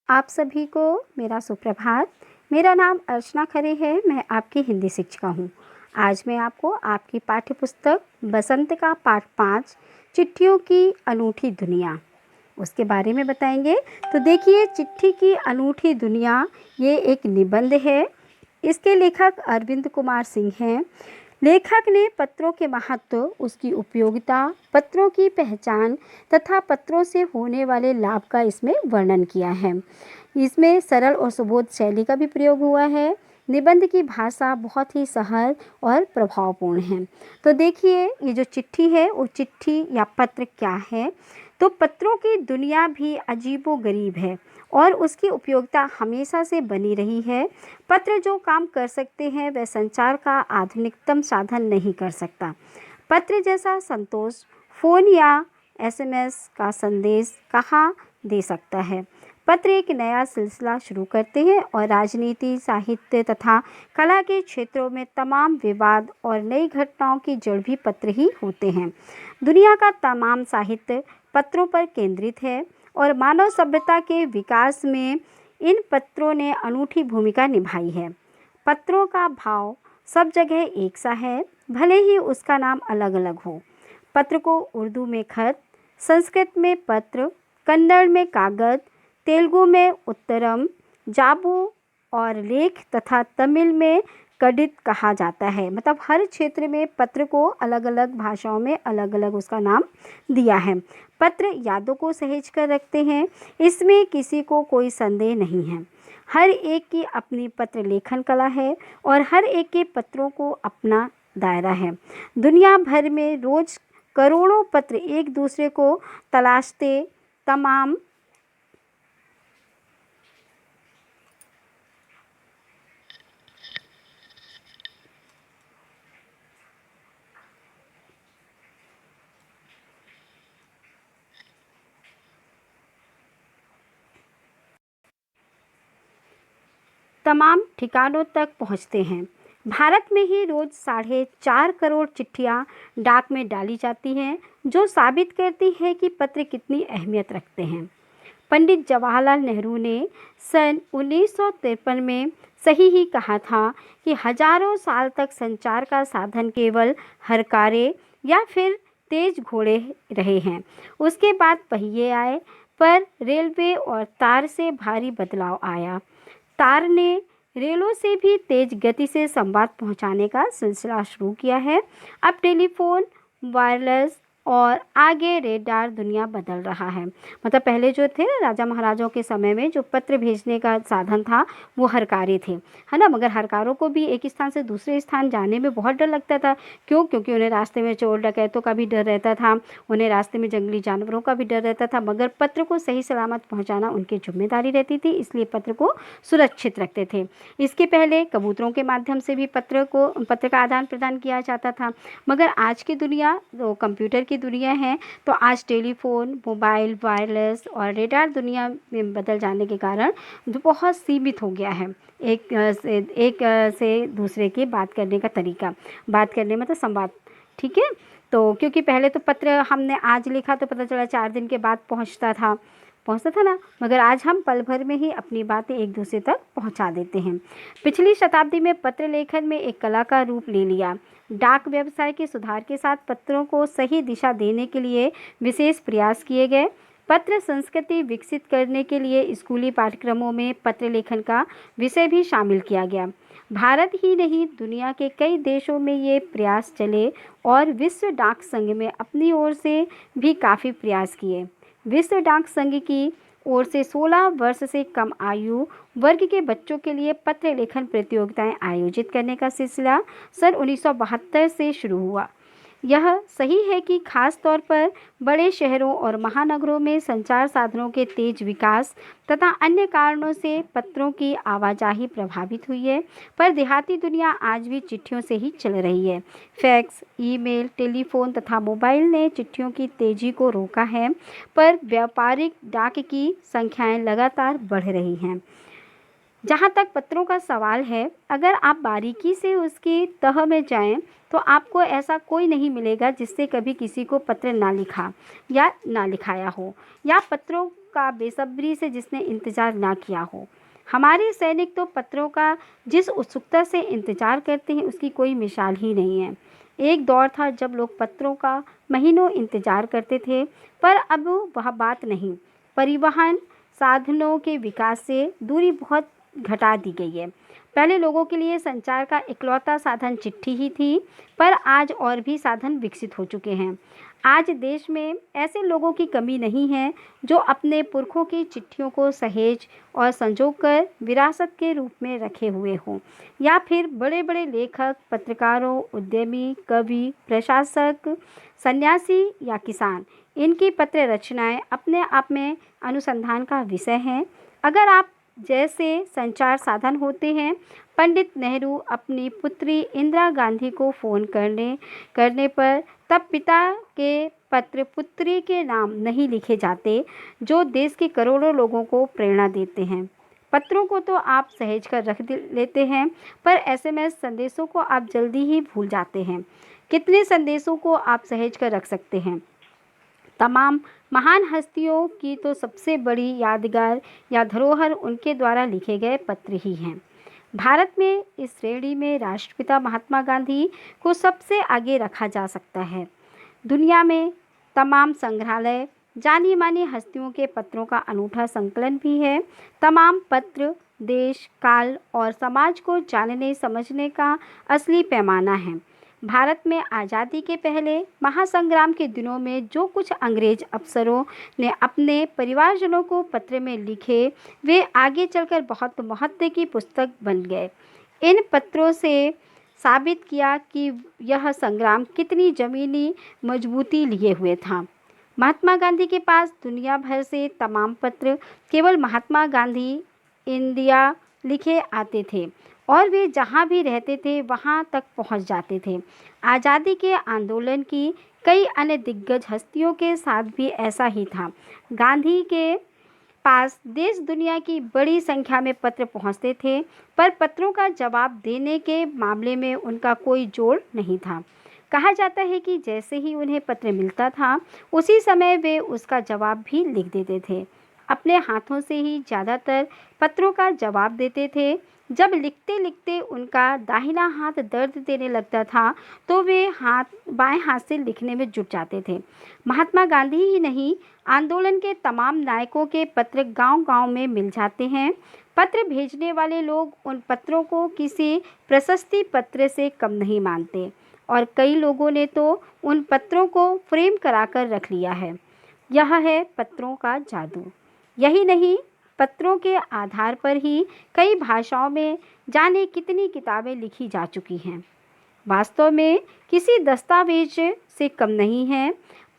आप सभी को मेरा सुप्रभात। मेरा नाम अर्चना खरे है। मैं आपकी हिंदी शिक्षिका हूँ। आज मैं आपको आपकी पाठ्य पुस्तक बसंत का पाठ 5 चिट्ठियों की अनूठी दुनिया उसके बारे में बताएंगे। तो देखिए, चिट्ठी की अनूठी दुनिया ये एक निबंध है। इसके लेखक अरविंद कुमार सिंह हैं। लेखक ने पत्रों के महत्व, उसकी उपयोगिता, पत्रों की पहचान तथा पत्रों से होने वाले लाभ का इसमें वर्णन किया है। इसमें सरल और सुबोध शैली का भी प्रयोग हुआ है। निबंध की भाषा बहुत ही सहज और प्रभावपूर्ण है। तो देखिए, ये जो चिट्ठी है वो चिट्ठी या पत्र क्या है। तो पत्रों की दुनिया भी अजीबोगरीब है और उसकी उपयोगिता हमेशा से बनी रही है। पत्र जो काम कर सकते हैं वह संचार का आधुनिकतम साधन नहीं कर सकता। पत्र जैसा संतोष फ़ोन या एसएमएस का संदेश कहाँ दे सकता है। पत्र एक नया सिलसिला शुरू करते हैं और राजनीति, साहित्य तथा कला के क्षेत्रों में तमाम विवाद और नई घटनाओं की जड़ भी पत्र ही होते हैं। दुनिया का तमाम साहित्य पत्रों पर केंद्रित है और मानव सभ्यता के विकास में इन पत्रों ने अनूठी भूमिका निभाई है। पत्रों का भाव सब जगह एक सा है, भले ही उसका नाम अलग अलग हो। पत्र को उर्दू में खत, संस्कृत में पत्र, कन्नड़ में कागज, तेलुगु में उत्तरम, जाबू और लेख तथा तमिल में कडित कहा जाता है। मतलब हर क्षेत्र में पत्र को अलग अलग भाषाओं में अलग अलग उसका नाम दिया है। पत्र यादों को सहेज कर रखते हैं, इसमें किसी को कोई संदेह नहीं है। हर एक की अपनी पत्र लेखन कला है और हर एक के पत्रों को अपना दायरा है। दुनिया भर में रोज करोड़ों पत्र एक दूसरे को तलाशते तमाम ठिकानों तक पहुंचते हैं। भारत में ही रोज 4.5 करोड़ चिट्ठियां डाक में डाली जाती हैं, जो साबित करती है कि पत्र कितनी अहमियत रखते हैं। पंडित जवाहरलाल नेहरू ने सन 1953 में सही ही कहा था कि हजारों साल तक संचार का साधन केवल हरकारे या फिर तेज घोड़े रहे हैं। उसके बाद पहिए आए, पर रेलवे और तार से भारी बदलाव आया। तार ने रेलों से भी तेज गति से संवाद पहुंचाने का सिलसिला शुरू किया है। अब टेलीफोन, वायरलेस और आगे रेडार दुनिया बदल रहा है। मतलब पहले जो थे राजा महाराजाओं के समय में जो पत्र भेजने का साधन था वो हरकारे थे, है ना। मगर हरकारों को भी एक स्थान से दूसरे स्थान जाने में बहुत डर लगता था। क्यों? क्योंकि उन्हें रास्ते में चोर डकैतों का भी डर रहता था, उन्हें रास्ते में जंगली जानवरों का भी डर रहता था। मगर पत्र को सही सलामत पहुँचाना उनकी जिम्मेदारी रहती थी, इसलिए पत्र को सुरक्षित रखते थे। इसके पहले कबूतरों के माध्यम से भी पत्र का आदान प्रदान किया जाता था। मगर आज की दुनिया तो कंप्यूटर की दुनिया है, तो आज टेलीफोन, मोबाइल, वायरलेस और रेडार दुनिया में बदल जाने के कारण जो बहुत सीमित हो गया है एक से दूसरे की बात करने का तरीका। बात करने मतलब संवाद, ठीक है। तो क्योंकि पहले तो पत्र हमने आज लिखा तो पता चला 4 दिन के बाद पहुंचता था ना, मगर आज हम पल भर में ही अपनी बातें एक दूसरे तक पहुंचा देते हैं। पिछली शताब्दी में पत्र लेखन में एक कला का रूप ले लिया। डाक व्यवसाय के सुधार के साथ पत्रों को सही दिशा देने के लिए विशेष प्रयास किए गए। पत्र संस्कृति विकसित करने के लिए स्कूली पाठ्यक्रमों में पत्र लेखन का विषय भी शामिल किया गया। भारत ही नहीं, दुनिया के कई देशों में ये प्रयास चले और विश्व डाक संघ में अपनी ओर से भी काफ़ी प्रयास किए। विश्व डाक संघ की ओर से 16 वर्ष से कम आयु वर्ग के बच्चों के लिए पत्र लेखन प्रतियोगिताएं आयोजित करने का सिलसिला सन 1972 से शुरू हुआ। यह सही है कि खास तौर पर बड़े शहरों और महानगरों में संचार साधनों के तेज विकास तथा अन्य कारणों से पत्रों की आवाजाही प्रभावित हुई है, पर देहाती दुनिया आज भी चिट्ठियों से ही चल रही है। फैक्स, ईमेल, टेलीफोन तथा मोबाइल ने चिट्ठियों की तेजी को रोका है, पर व्यापारिक डाक की संख्याएं लगातार बढ़ रही हैं। जहाँ तक पत्रों का सवाल है, अगर आप बारीकी से उसकी तह में जाएं, तो आपको ऐसा कोई नहीं मिलेगा जिससे कभी किसी को पत्र ना लिखा या ना लिखाया हो, या पत्रों का बेसब्री से जिसने इंतज़ार ना किया हो। हमारे सैनिक तो पत्रों का जिस उत्सुकता से इंतज़ार करते हैं उसकी कोई मिसाल ही नहीं है। एक दौर था जब लोग पत्रों का महीनों इंतज़ार करते थे, पर अब वह बात नहीं। परिवहन साधनों के विकास से दूरी बहुत घटा दी गई है। पहले लोगों के लिए संचार का इकलौता साधन चिट्ठी ही थी, पर आज और भी साधन विकसित हो चुके हैं। आज देश में ऐसे लोगों की कमी नहीं है जो अपने पुरखों की चिट्ठियों को सहेज और संजोकर विरासत के रूप में रखे हुए हों, या फिर बड़े-बड़े लेखक, पत्रकारों, उद्यमी, कवि, प्रशासक, सन्यासी या किसान, इनकी पत्र रचनाएं अपने आप में अनुसंधान का विषय हैं। अगर आप जैसे संचार साधन होते हैं, पंडित नेहरू अपनी पुत्री इंदिरा गांधी को फ़ोन करने पर तब पिता के पत्र पुत्री के नाम नहीं लिखे जाते, जो देश के करोड़ों लोगों को प्रेरणा देते हैं। पत्रों को तो आप सहेज कर लेते हैं, पर एसएमएस संदेशों को आप जल्दी ही भूल जाते हैं। कितने संदेशों को आप सहेज कर रख सकते हैं? तमाम महान हस्तियों की तो सबसे बड़ी यादगार या धरोहर उनके द्वारा लिखे गए पत्र ही हैं। भारत में इस श्रेणी में राष्ट्रपिता महात्मा गांधी को सबसे आगे रखा जा सकता है। दुनिया में तमाम संग्रहालय जानी मानी हस्तियों के पत्रों का अनूठा संकलन भी है। तमाम पत्र देश, काल और समाज को जानने समझने का असली पैमाना है। भारत में आज़ादी के पहले महासंग्राम के दिनों में जो कुछ अंग्रेज अफसरों ने अपने परिवारजनों को पत्र में लिखे, वे आगे चलकर बहुत महत्व की पुस्तक बन गए। इन पत्रों से साबित किया कि यह संग्राम कितनी ज़मीनी मजबूती लिए हुए था। महात्मा गांधी के पास दुनिया भर से तमाम पत्र केवल महात्मा गांधी इंडिया लिखे आते थे और वे जहाँ भी रहते थे वहाँ तक पहुँच जाते थे। आज़ादी के आंदोलन की कई अन्य दिग्गज हस्तियों के साथ भी ऐसा ही था। गांधी के पास देश दुनिया की बड़ी संख्या में पत्र पहुँचते थे, पर पत्रों का जवाब देने के मामले में उनका कोई जोड़ नहीं था। कहा जाता है कि जैसे ही उन्हें पत्र मिलता था, उसी समय वे उसका जवाब भी लिख देते थे। अपने हाथों से ही ज़्यादातर पत्रों का जवाब देते थे। जब लिखते लिखते उनका दाहिना हाथ दर्द देने लगता था, तो वे बाएं हाथ से लिखने में जुट जाते थे। महात्मा गांधी ही नहीं, आंदोलन के तमाम नायकों के पत्र गांव-गांव में मिल जाते हैं। पत्र भेजने वाले लोग उन पत्रों को किसी प्रशस्ति पत्र से कम नहीं मानते, और कई लोगों ने तो उन पत्रों को फ्रेम कराकर रख लिया है। यह है पत्रों का जादू। यही नहीं, पत्रों के आधार पर ही कई भाषाओं में जाने कितनी किताबें लिखी जा चुकी हैं। वास्तव में किसी दस्तावेज से कम नहीं है।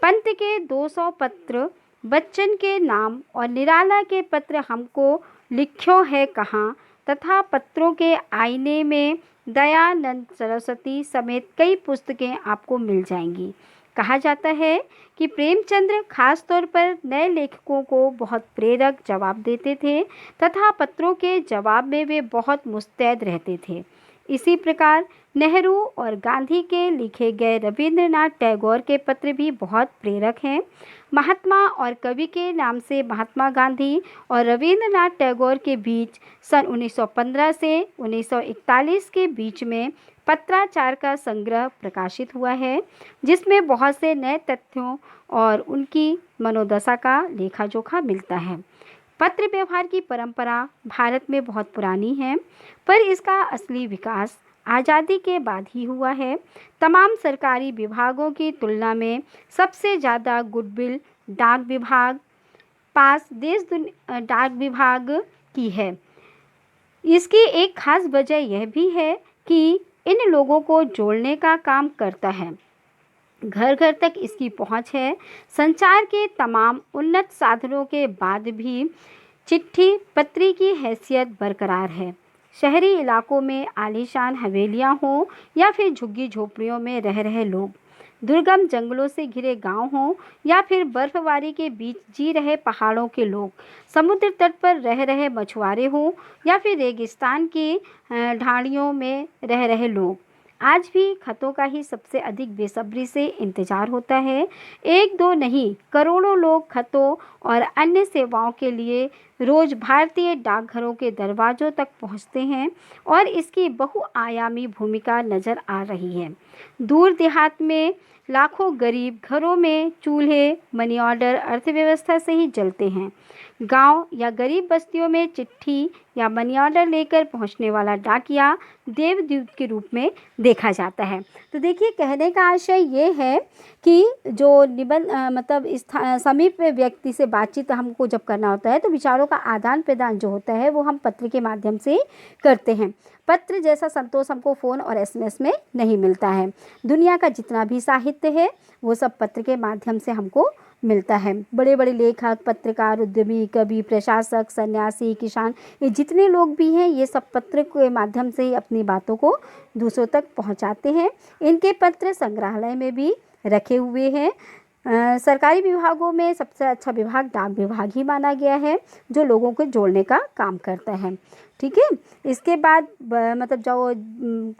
पंत के 200 पत्र, बच्चन के नाम और निराला के पत्र हमको लिख्यो है कहाँ, तथा पत्रों के आईने में दयानंद सरस्वती समेत कई पुस्तकें आपको मिल जाएंगी। कहा जाता है कि प्रेमचंद्र खास तौर पर नए लेखकों को बहुत प्रेरक जवाब देते थे, तथा पत्रों के जवाब में वे बहुत मुस्तैद रहते थे। इसी प्रकार नेहरू और गांधी के लिखे गए रविंद्रनाथ टैगोर के पत्र भी बहुत प्रेरक हैं। महात्मा और कवि के नाम से महात्मा गांधी और रविंद्रनाथ टैगोर के बीच सन 1915 से 1941 के बीच में पत्राचार का संग्रह प्रकाशित हुआ है, जिसमें बहुत से नए तथ्यों और उनकी मनोदशा का लेखा जोखा मिलता है। पत्र व्यवहार की परंपरा भारत में बहुत पुरानी है, पर इसका असली विकास आज़ादी के बाद ही हुआ है। तमाम सरकारी विभागों की तुलना में सबसे ज़्यादा गुडविल डाक विभाग डाक विभाग की है। इसकी एक खास वजह यह भी है कि इन लोगों को जोड़ने का काम करता है। घर घर तक इसकी पहुंच है। संचार के तमाम उन्नत साधनों के बाद भी चिट्ठी पत्री की हैसियत बरकरार है। शहरी इलाकों में आलीशान हवेलियां हों या फिर झुग्गी झोपड़ियों में रह रहे लोग, दुर्गम जंगलों से घिरे गांव हों या फिर बर्फबारी के बीच जी रहे पहाड़ों के लोग, समुद्र तट पर रह रहे मछुआरे हों या फिर रेगिस्तान की ढाणियों में रह रहे लोग, आज भी खतों का ही सबसे अधिक बेसब्री से इंतजार होता है। एक दो नहीं, करोड़ों लोग खतों और अन्य सेवाओं के लिए रोज भारतीय डाकघरों के दरवाजों तक पहुंचते हैं और इसकी बहुआयामी भूमिका नजर आ रही है। दूर देहात में लाखों गरीब घरों में चूल्हे मनी ऑर्डर अर्थव्यवस्था से ही जलते हैं। गांव या गरीब बस्तियों में चिट्ठी या मनी ऑर्डर लेकर पहुंचने वाला डाकिया देवदूत के रूप में देखा जाता है। तो देखिए, कहने का आशय ये है कि जो निबंध मतलब समीप व्यक्ति से बातचीत हमको जब करना होता है तो विचारों का आदान प्रदान जो होता है वो हम पत्र के माध्यम से करते हैं। पत्र जैसा संतोष हमको फ़ोन और एसएमएस में नहीं मिलता है। दुनिया का जितना भी साहित्य है वो सब पत्र के माध्यम से हमको मिलता है। बड़े बड़े लेखक, पत्रकार, उद्यमी, कवि, प्रशासक, सन्यासी, किसान, ये जितने लोग भी हैं ये सब पत्र के माध्यम से ही अपनी बातों को दूसरों तक पहुंचाते हैं। इनके पत्र संग्रहालय में भी रखे हुए हैं। सरकारी विभागों में सबसे अच्छा विभाग डाक विभाग ही माना गया है, जो लोगों को जोड़ने का काम करता है। ठीक है। इसके बाद मतलब जो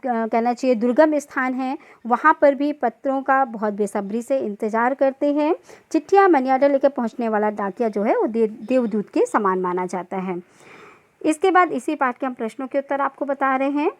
कहना चाहिए दुर्गम स्थान है वहाँ पर भी पत्रों का बहुत बेसब्री से इंतज़ार करते हैं। चिट्ठियाँ मनी ऑर्डर लेकर पहुँचने वाला डाकिया जो है वो देवदूत के समान माना जाता है। इसके बाद इसी पाठ के हम प्रश्नों के उत्तर आपको बता रहे हैं।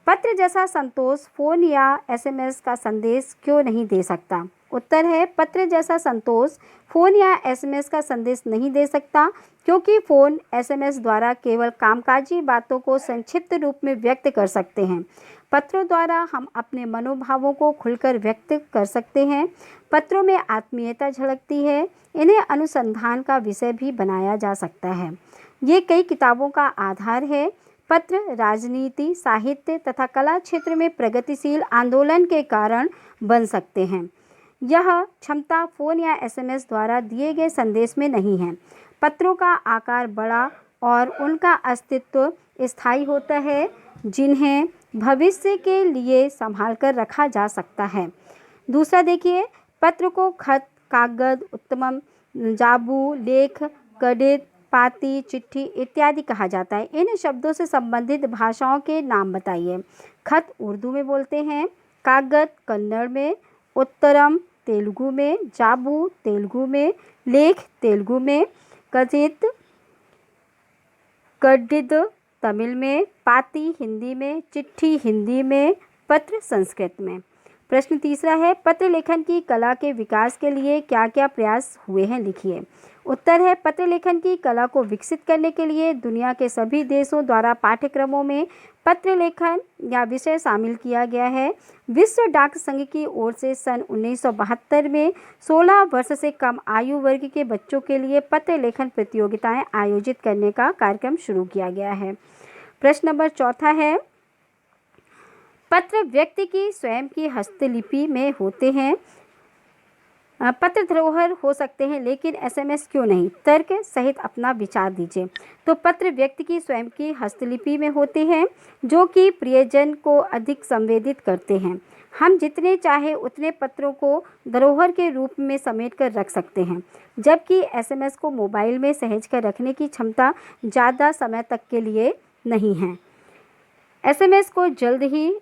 पत्र जैसा संतोष फ़ोन या एसएमएस का संदेश क्यों नहीं दे सकता? उत्तर है, पत्र जैसा संतोष फ़ोन या एसएमएस का संदेश नहीं दे सकता क्योंकि फ़ोन एसएमएस द्वारा केवल कामकाजी बातों को संक्षिप्त रूप में व्यक्त कर सकते हैं। पत्रों द्वारा हम अपने मनोभावों को खुलकर व्यक्त कर सकते हैं। पत्रों में आत्मीयता झलकती है। इन्हें अनुसंधान का विषय भी बनाया जा सकता है। ये कई किताबों का आधार है। पत्र राजनीति, साहित्य तथा कला क्षेत्र में प्रगतिशील आंदोलन के कारण बन सकते हैं। यह क्षमता फ़ोन या एसएमएस द्वारा दिए गए संदेश में नहीं है। पत्रों का आकार बड़ा और उनका अस्तित्व स्थायी होता है, जिन्हें भविष्य के लिए संभाल कर रखा जा सकता है। दूसरा देखिए, पत्र को खत, कागज, उत्तम, जाबू, लेख, गणित, पाती, चिट्ठी इत्यादि कहा जाता है। इन शब्दों से संबंधित भाषाओं के नाम बताइए। खत उर्दू में बोलते हैं, कागज कन्नड़ में, उत्तरम तेलुगु में, जाबू तेलुगु में, लेख तेलुगु में, गणित तमिल में, पाती हिंदी में, चिट्ठी हिंदी में, पत्र संस्कृत में। प्रश्न तीसरा है, पत्र लेखन की कला के विकास के लिए क्या क्या प्रयास हुए हैं, लिखिए। उत्तर है, पत्र लेखन की कला को विकसित करने के लिए दुनिया के सभी देशों द्वारा पाठ्यक्रमों में पत्र लेखन या विषय शामिल किया गया है। विश्व डाक संघ की ओर से सन 1972 में 16 वर्ष से कम आयु वर्ग के बच्चों के लिए पत्र लेखन प्रतियोगिताएं आयोजित करने का कार्यक्रम शुरू किया गया है। प्रश्न नंबर चौथा है, पत्र व्यक्ति की स्वयं की हस्तलिपि में होते हैं। पत्र धरोहर हो सकते हैं लेकिन एसएमएस क्यों नहीं? तर्क सहित अपना विचार दीजिए। तो पत्र व्यक्ति की स्वयं की हस्तलिपि में होते हैं जो कि प्रियजन को अधिक संवेदित करते हैं। हम जितने चाहे उतने पत्रों को धरोहर के रूप में समेट कर रख सकते हैं, जबकि एसएमएस को मोबाइल में सहेज कर रखने की क्षमता ज़्यादा समय तक के लिए नहीं है। एसएमएस को जल्द ही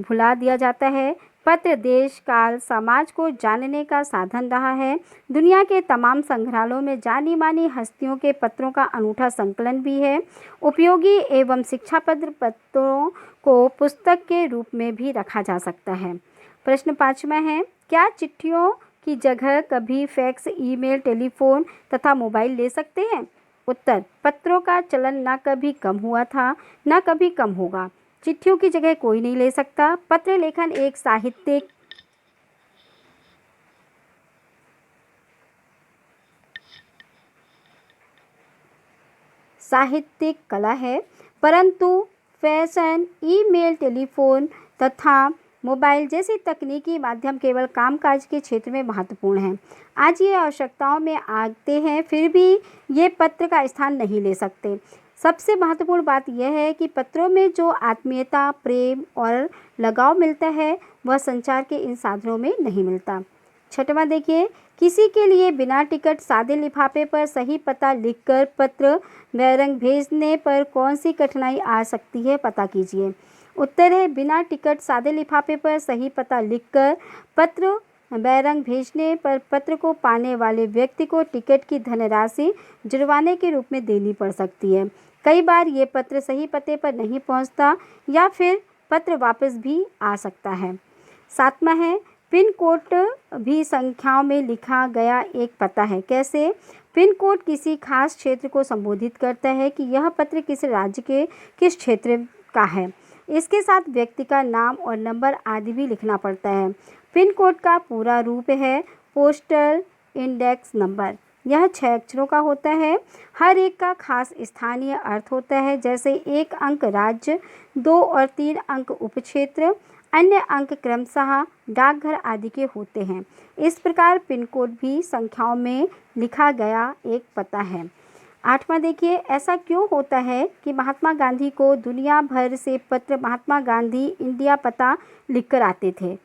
भुला दिया जाता है। पत्र देश, काल, समाज को जानने का साधन रहा है। दुनिया के तमाम संग्रहालयों में जानी मानी हस्तियों के पत्रों का अनूठा संकलन भी है। उपयोगी एवं शिक्षाप्रद पत्रों को पुस्तक के रूप में भी रखा जा सकता है। प्रश्न 5वां है, क्या चिट्ठियों की जगह कभी फैक्स, ईमेल, टेलीफोन तथा मोबाइल ले सकते हैं? उत्तर, पत्रों का चलन न कभी कम हुआ था न कभी कम होगा। चिट्ठियों की जगह कोई नहीं ले सकता। पत्र लेखन एक साहित्यिक कला है, परंतु फैशन, ईमेल, टेलीफोन तथा मोबाइल जैसी तकनीकी माध्यम केवल कामकाज के क्षेत्र में महत्वपूर्ण हैं। आज ये आवश्यकताओं में आते हैं, फिर भी ये पत्र का स्थान नहीं ले सकते। सबसे महत्वपूर्ण बात यह है कि पत्रों में जो आत्मीयता, प्रेम और लगाव मिलता है वह संचार के इन साधनों में नहीं मिलता। 6वां देखिए, किसी के लिए बिना टिकट सादे लिफाफे पर सही पता लिखकर पत्र बैरंग भेजने पर कौन सी कठिनाई आ सकती है, पता कीजिए। उत्तर है बिना टिकट सादे लिफाफे पर सही पता लिखकर पत्र बैरंग भेजने पर पत्र को पाने वाले व्यक्ति को टिकट की धनराशि जुर्माने के रूप में देनी पड़ सकती है। कई बार ये पत्र सही पते पर नहीं पहुंचता या फिर पत्र वापस भी आ सकता है। 7वां है पिन कोड भी संख्याओं में लिखा गया एक पता है। कैसे? पिन कोड किसी खास क्षेत्र को संबोधित करता है कि यह पत्र किस राज्य के किस क्षेत्र का है। इसके साथ व्यक्ति का नाम और नंबर आदि भी लिखना पड़ता है। पिन कोड का पूरा रूप है पोस्टल इंडेक्स नंबर। यह 6 अक्षरों का होता है। हर एक का खास स्थानीय अर्थ होता है, जैसे 1 अंक राज्य, 2 और 3 अंक उपक्षेत्र, अन्य अंक क्रमशः डाकघर आदि के होते हैं। इस प्रकार पिन कोड भी संख्याओं में लिखा गया एक पता है। 8वां देखिए, ऐसा क्यों होता है कि महात्मा गांधी को दुनिया भर से पत्र महात्मा गांधी इंडिया पता लिखकर आते थे?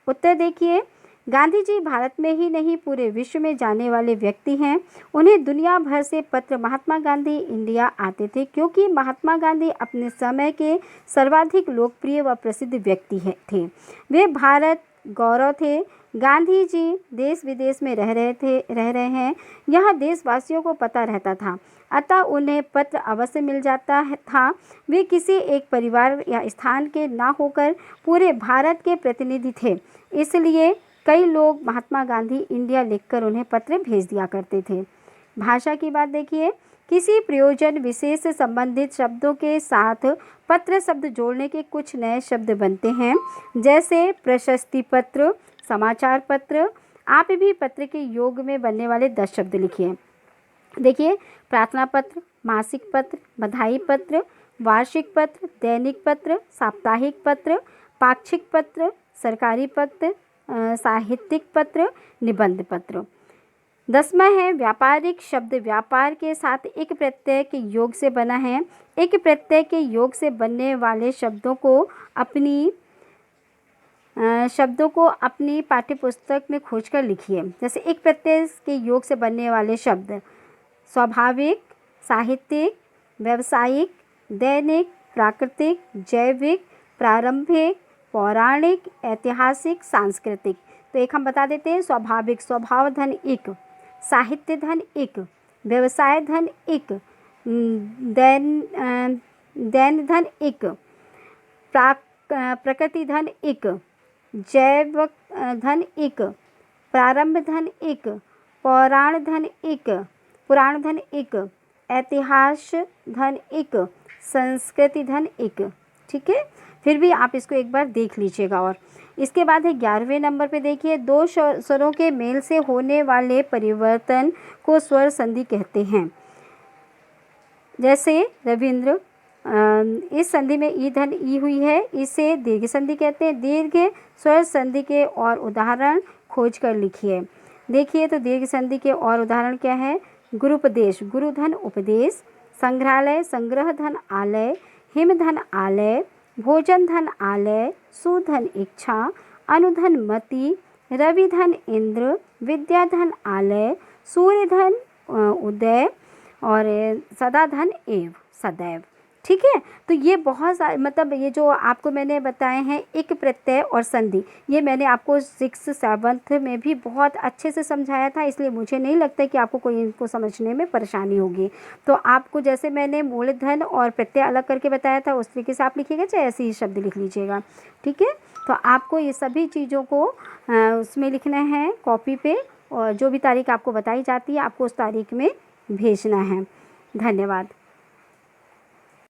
उत्तर देखिए, गांधी जी भारत में ही नहीं पूरे विश्व में जाने वाले व्यक्ति हैं। उन्हें दुनिया भर से पत्र महात्मा गांधी इंडिया आते थे क्योंकि महात्मा गांधी अपने समय के सर्वाधिक लोकप्रिय व प्रसिद्ध व्यक्ति थे। वे भारत गौरव थे। गांधी जी देश विदेश में रह रहे हैं, यह देशवासियों को पता रहता था, अतः उन्हें पत्र अवश्य मिल जाता था। वे किसी एक परिवार या स्थान के ना होकर पूरे भारत के प्रतिनिधि थे, इसलिए कई लोग महात्मा गांधी इंडिया लिखकर उन्हें पत्र भेज दिया करते थे। भाषा की बात देखिए, किसी प्रयोजन विशेष से संबंधित शब्दों के साथ पत्र शब्द जोड़ने के कुछ नए शब्द बनते हैं, जैसे प्रशस्ति पत्र, समाचार पत्र। आप भी पत्र के योग में बनने वाले 10 शब्द लिखिए। देखिए, प्रार्थना पत्र, मासिक पत्र, बधाई पत्र, वार्षिक पत्र, दैनिक पत्र, साप्ताहिक पत्र, पाक्षिक पत्र, सरकारी पत्र, साहित्यिक पत्र, निबंध पत्र। 10वां है व्यापारिक शब्द व्यापार के साथ एक प्रत्यय के योग से बना है। एक प्रत्यय के योग से बनने वाले शब्दों को अपनी पाठ्यपुस्तक में खोजकर लिखिए। जैसे एक प्रत्यय के योग से बनने वाले शब्द स्वाभाविक, साहित्यिक, व्यावसायिक, दैनिक, प्राकृतिक, जैविक, प्रारंभिक, पौराणिक, ऐतिहासिक, सांस्कृतिक। तो एक हम बता देते हैं, स्वाभाविक स्वभाव धन एक, साहित्य धन एक, व्यवसाय धन एक, दैन धन एक, प्रकृति धन एक, जैव धन एक, प्रारंभ धन एक, पुराण धन एक, ऐतिहास धन एक, संस्कृति धन एक। ठीक है, फिर भी आप इसको एक बार देख लीजिएगा। और इसके बाद है 11वें नंबर पे देखिए, 2 स्वरों के मेल से होने वाले परिवर्तन को स्वर संधि कहते हैं। जैसे रविंद्र, इस संधि में ई धन ई हुई है, इसे दीर्घ संधि कहते हैं। दीर्घ स्वर संधि के और उदाहरण खोज कर लिखिए। देखिए, तो दीर्घ संधि के और उदाहरण क्या है? गुरुपदेश, गुरु धन उपदेश, संग्रहालय, संग्रह धन आलय, हिम धन आलय, भोजन धन आलय, सुधन इच्छा, अनुधन मति, रवि धन इंद्र, विद्या धन आलय, सूर्य धन उदय और सदा धन एव सदैव। ठीक है, तो ये बहुत सारे मतलब ये जो आपको मैंने बताए हैं एक प्रत्यय और संधि, ये मैंने आपको 6th 7th में भी बहुत अच्छे से समझाया था, इसलिए मुझे नहीं लगता कि आपको कोई इनको समझने में परेशानी होगी। तो आपको जैसे मैंने मूलधन और प्रत्यय अलग करके बताया था, उस तरीके से आप लिखिएगा, चाहे ऐसे ही शब्द लिख लीजिएगा। ठीक है, तो आपको ये सभी चीज़ों को उसमें लिखना है कॉपी पे, और जो भी तारीख आपको बताई जाती है आपको उस तारीख में भेजना है। धन्यवाद।